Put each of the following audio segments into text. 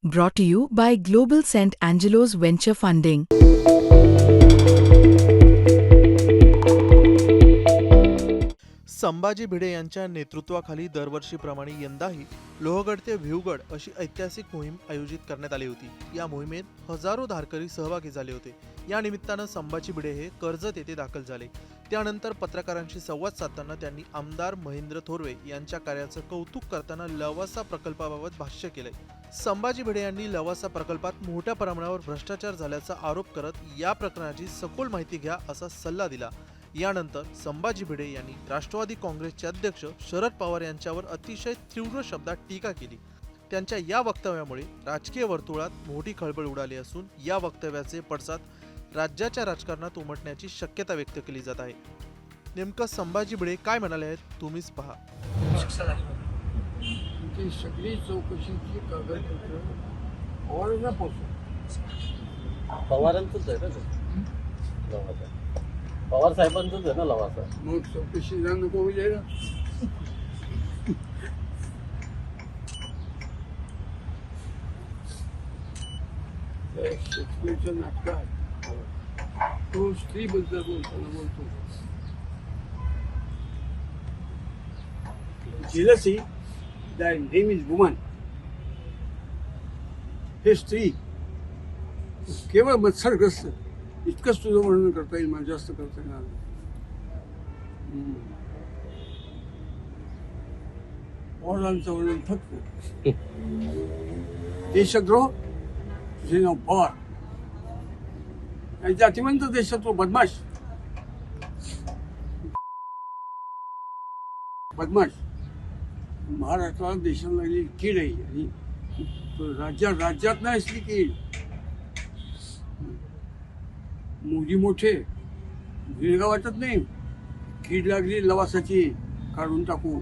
Brought to you by Global St. Angelo's Venture Funding. Sambhaji Bhide यांच्या नेतृत्वाखाली दरवर्षीप्रमाणे यंदाही लोहगड ते भिवगड अशी ऐतिहासिक मोहीम आयोजित करण्यात आली होती। या मोहिमेत हजारो धारकरी सहभागी झाले होते। या निमित्तानं संभाजी भिडे हे कर्जत येथे दाखल झाले। त्यानंतर पत्रकारांशी संवाद साधताना त्यांनी आमदार महेंद्र थोरवे यांच्या कार्याचं कौतुक करताना लवासा प्रकल्पाबाबत भाष्य केले। संभाजी भिडे यांनी लवासा प्रकल्पात मोठ्या प्रमाणावर भ्रष्टाचार झाल्याचा आरोप करत या प्रकरणाची सखोल माहिती घ्या असा सल्ला दिला। यानंतर संभाजी भिडे यांनी राष्ट्रवादी काँग्रेसचे अध्यक्ष शरद पवार यांच्यावर अतिशय तीव्र शब्दात टीका केली। त्यांच्या या वक्तव्यामुळे राजकीय वर्तुळात मोठी खळबळ उडाली असून या वक्तव्याचे पडसाद राज्याच्या राजकारणात उमटण्याची शक्यता व्यक्त केली जात आहे। नेमकं संभाजी भिडे काय म्हणाले आहेत तुम्हीच पहा। सगळी चौकशीची कागदपत्र पवारांना पोहोचव। पवारांचंच आहे ना ते पवार साहेबांचंच आहे ना लवासा। मग चौकशी जाणं नको होईल ना। शेक्सपियरच्या नाटकात तो स्त्रीबद्दल बोलताना बोलतो, jealousy thy name is woman. हे स्त्री केवळ मत्सरग्रस्त इतकंच तुझं वर्णन करता येईल, मला जास्त करता येणार नाही। पवारांचं वर्णन फक्त देशद्रोह, तुझे नाव पवार आणि जातिवंत देशात तो बदमाश महाराष्ट्राला देशाला लागलेली कीड आहे आणि राज्यात नाही असली कीड। मोदी मोठे गिळगा वाटत नाही, कीड लागली लवासाची काढून टाकू।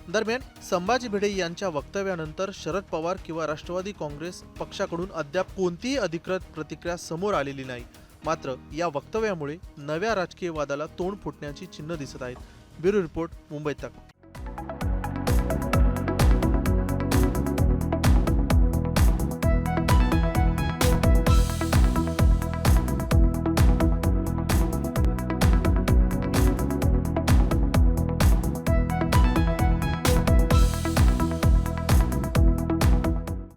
दरम्यान संभाजी भिडे यांच्या वक्तव्यानंतर शरद पवार किंवा राष्ट्रवादी काँग्रेस पक्षाकडून अद्याप कोणतीही अधिकृत प्रतिक्रिया समोर आलेली नाही। मात्र या वक्तव्यामुळे नव्या राजकीय वादाला तोंड फुटण्याची चिन्ह दिसत आहेत। ब्युरो रिपोर्ट, मुंबई तक।